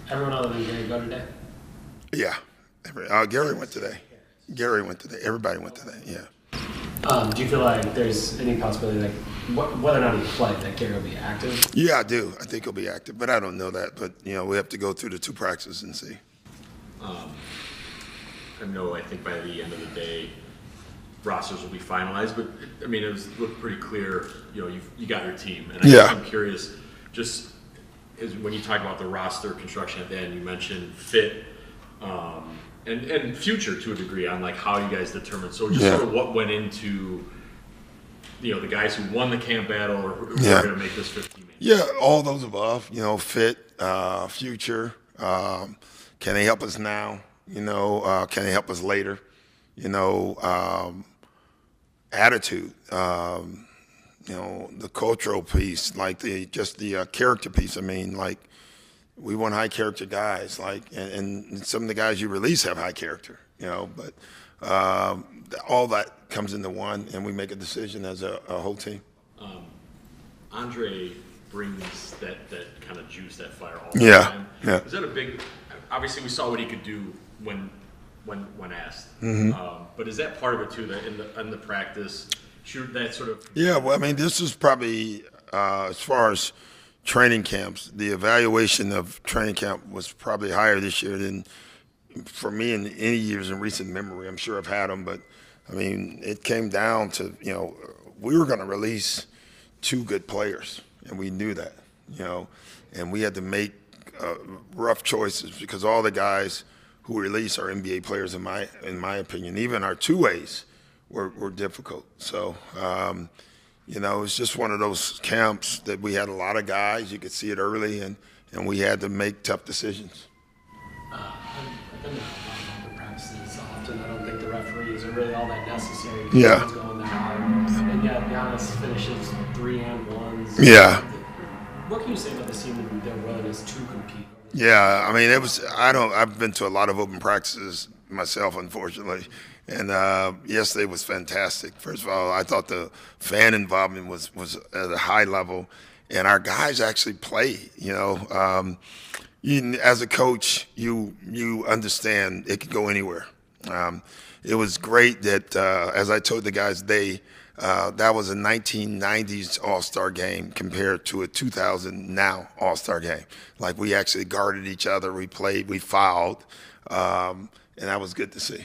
Everyone other than Gary go today? Yeah. Gary went today. Gary went today. Everybody went today. Yeah. Do you feel like there's any possibility, like whether or not he played, that Gary will be active? Yeah, I do. I think he'll be active, but I don't know that. But we have to go through the 2 practices and see. I think by the end of the day, rosters will be finalized. But I mean, looked pretty clear. You got your team, and I'm curious, just when you talk about the roster construction at the end, you mentioned fit. And future to a degree on like how you guys determined. So just sort of what went into the guys who won the camp battle or who are going to make this 15 man. Yeah, all those above. Fit, future. Can they help us now? Can they help us later? Attitude. The cultural piece, like the character piece. I mean, like. We want high character guys, and some of the guys you release have high character, but all that comes into one, and we make a decision as a whole team. Andre brings that kind of juice, that fire all the time. Yeah. Is that a big? Obviously, we saw what he could do when asked. But is that part of it too? That in the practice, that sort of. Yeah. Well, I mean, this is probably as far as training camps, the evaluation of training camp was probably higher this year than for me in any years in recent memory. I'm sure I've had them, but I mean, it came down to, we were going to release 2 good players, and we knew that, and we had to make rough choices because all the guys who release are NBA players in my opinion. Even our 2-ways were difficult. So, it's just one of those camps that we had a lot of guys. You could see it early, and we had to make tough decisions. I've been to the practices often. I don't think the referees are really all that necessary. Yeah. It's going that hard. And yet, Giannis finishes 3 and 1s. Yeah. What can you say about this team and their willingness to compete? Yeah, I mean, I've been to a lot of open practices myself, unfortunately. And yesterday was fantastic. First of all, I thought the fan involvement was at a high level, and our guys actually play. As a coach, you understand it could go anywhere. It was great that, as I told the guys, that was a 1990s All-Star game compared to a 2000 now All-Star game. Like we actually guarded each other, we played, we fouled, and that was good to see.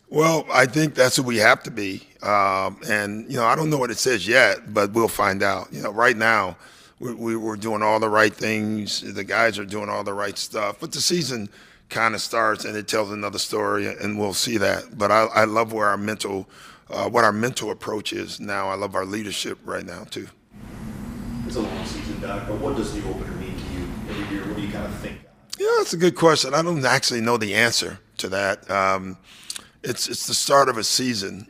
Well, I think that's what we have to be. And I don't know what it says yet, but we'll find out. Right now, we're doing all the right things. The guys are doing all the right stuff. But the season kind of starts, and it tells another story, and we'll see that. But I love where what our mental approach is now. I love our leadership right now, too. It's a long season, Doc, but what does the opener mean to you every year? What do you kind of think? Yeah, that's a good question. I don't actually know the answer to that. It's the start of a season,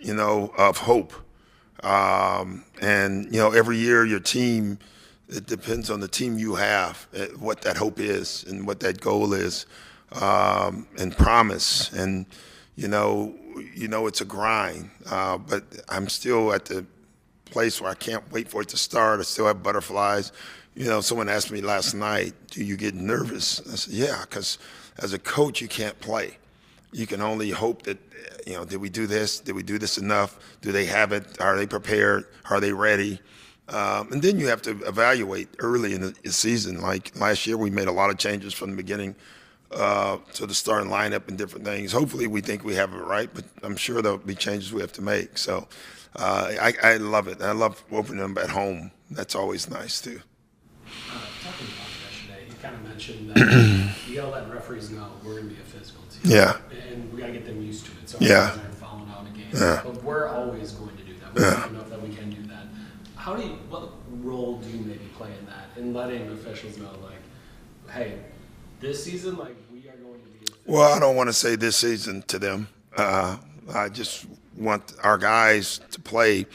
of hope. And every year your team, it depends on the team you have, what that hope is and what that goal is, and promise. And, it's a grind. But I'm still at the place where I can't wait for it to start. I still have butterflies. Someone asked me last night, do you get nervous? I said, yeah, because as a coach, you can't play. You can only hope that, did we do this? Did we do this enough? Do they have it? Are they prepared? Are they ready? And then you have to evaluate early in the season. Like last year, we made a lot of changes from the beginning to the starting lineup and different things. Hopefully, we think we have it right, but I'm sure there'll be changes we have to make. So I love it. I love opening them at home. That's always nice, too. Talking about yesterday, you kind of mentioned that you got to let referees know we're going to be a physical team. Yeah. And we got to get them used to it. So yeah. Guys aren't falling out of games. Yeah. But we're always going to do that. We're lucky enough that we can do that. What role do you maybe play in that? In letting officials know, like, hey, this season, like, we are going to be a physical. Well, I don't want to say this season to them. I just want our guys to play,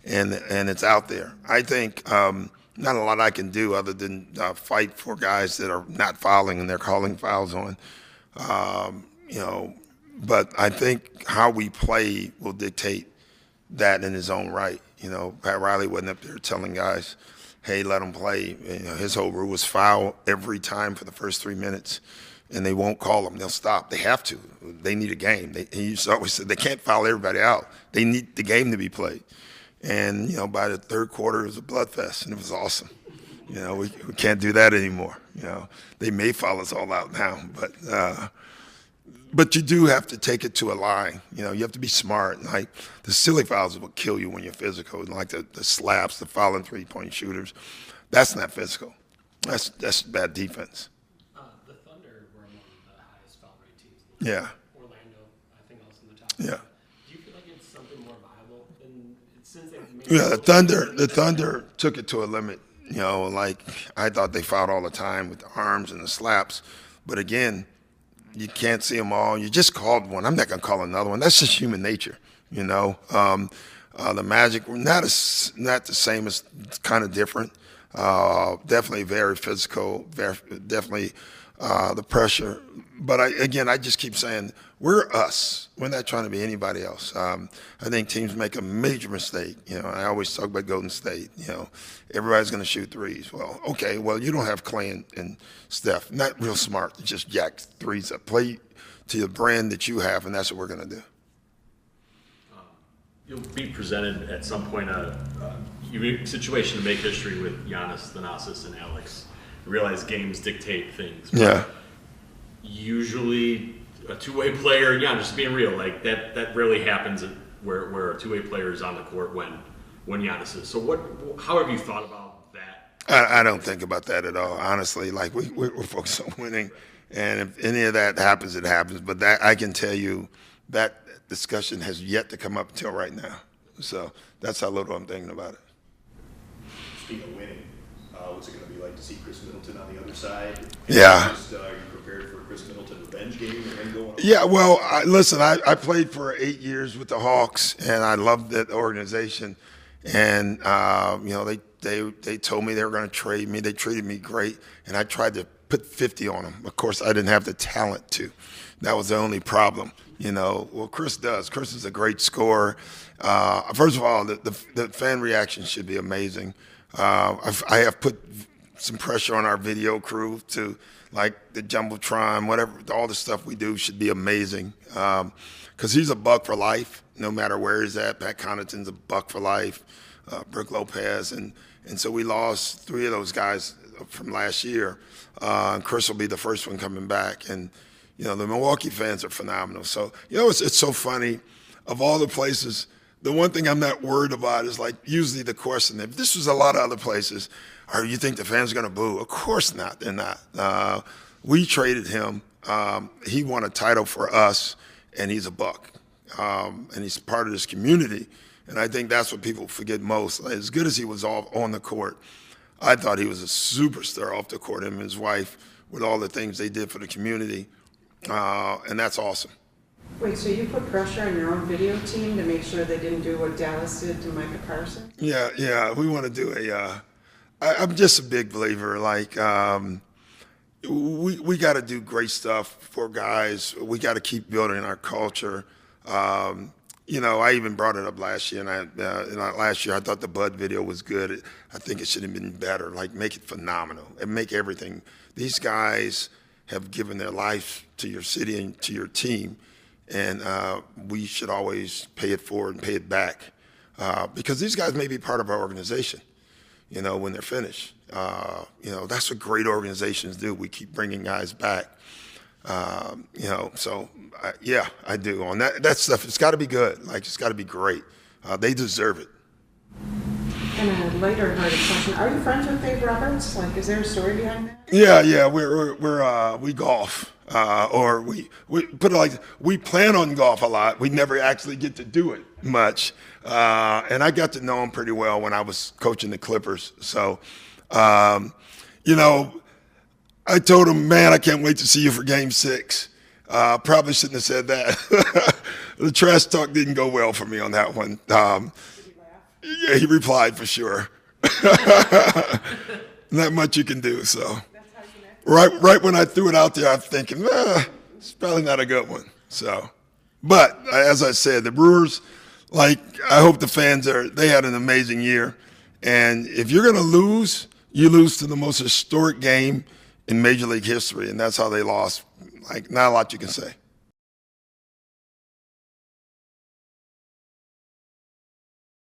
and it's out there. I think not a lot I can do other than fight for guys that are not fouling and they're calling fouls on. But I think how we play will dictate that in his own right. Pat Riley wasn't up there telling guys, hey, let them play. You know, his whole rule was foul every time for the first 3 minutes, and they won't call them. They'll stop. They have to. They need a game. He used to always say they can't foul everybody out. They need the game to be played. And, you know, by the third quarter, it was a bloodfest, and it was awesome. You know, we can't do that anymore. You know, they may foul us all out now, but you do have to take it to a line. You know, you have to be smart. Like, the silly fouls will kill you when you're physical. Like the slaps, the fouling three-point shooters. That's not physical. That's bad defense. The Thunder were among the highest foul rate teams. Yeah. Orlando, I think, also in the top. Yeah. Do you feel like it's something more viable than since they've made? Yeah, the Thunder took it to a limit. You know, like, I thought they fouled all the time with the arms and the slaps. But again, you can't see them all. You just called one. I'm not going to call another one. That's just human nature, you know. The Magic were not the same, as kind of different. Definitely very physical, definitely the pressure. But I just keep saying, we're us. We're not trying to be anybody else. I think teams make a major mistake. You know, I always talk about Golden State. You know, everybody's going to shoot threes. Well, okay, well, you don't have Clay and Steph. Not real smart to just jack threes up. Play to the brand that you have, and that's what we're going to do. You'll be presented at some point a situation to make history with Giannis, Thanasis, and Alex. I realize games dictate things. Yeah. Usually a two-way player, yeah, just being real, like that rarely happens where a two-way player is on the court when Giannis is. So how have you thought about that? I don't think about that at all, honestly. Like, we're focused on winning, and if any of that happens, it happens. But that, I can tell you, that discussion has yet to come up until right now. So that's how little I'm thinking about it. Speaking of winning, what's it going to be like to see Chris Middleton on the other side? Yeah. Are you prepared for a Chris Middleton revenge game and then going on? Yeah, well, listen, I played for 8 years with the Hawks, and I loved that organization. And, you know, they told me they were going to trade me. They treated me great, and I tried to put 50 on them. Of course, I didn't have the talent to. That was the only problem. You know, well, Chris does. Chris is a great scorer. First of all, the fan reaction should be amazing. I have put some pressure on our video crew to, like, the Jumbotron, whatever, all the stuff we do should be amazing. Because he's a buck for life, no matter where he's at. Pat Connaughton's a buck for life, Brook Lopez. And so we lost 3 of those guys from last year. And Chris will be the first one coming back. And, you know, the Milwaukee fans are phenomenal. So, you know, it's so funny. Of all the places, the one thing I'm not worried about is, like, usually the question, if this was a lot of other places, or you think the fans are going to boo? Of course not. They're not. We traded him. He won a title for us, and he's a buck. And he's part of this community. And I think that's what people forget most. As good as he was on the court, I thought he was a superstar off the court, him and his wife, with all the things they did for the community. And that's awesome. Wait, so you put pressure on your own video team to make sure they didn't do what Dallas did to Micah Parsons? Yeah. We want to do I'm just a big believer. Like, we got to do great stuff for guys. We got to keep building our culture. You know, I even brought it up last year, and last year I thought the Bud video was good. I think it should have been better. Like, make it phenomenal and make everything. These guys have given their life to your city and to your team, and we should always pay it forward and pay it back because these guys may be part of our organization, you know, when they're finished. You know, that's what great organizations do. We keep bringing guys back. You know, so yeah, I do. On that stuff, it's got to be good. Like, it's got to be great. They deserve it. And a later heard question: are you friends with Dave Roberts? Like, is there a story behind that? Yeah. We golf, or we put it like, we plan on golf a lot. We never actually get to do it much. And I got to know him pretty well when I was coaching the Clippers. So, you know, I told him, man, I can't wait to see you for Game 6. Probably shouldn't have said that. The trash talk didn't go well for me on that one. Yeah, he replied for sure. Not much you can do. So, right when I threw it out there, I'm thinking, it's probably not a good one. So, but as I said, the Brewers, like, I hope the fans they had an amazing year, And if you're going to lose, you lose to the most historic game in Major League history, and that's how they lost. Like, not a lot you can say.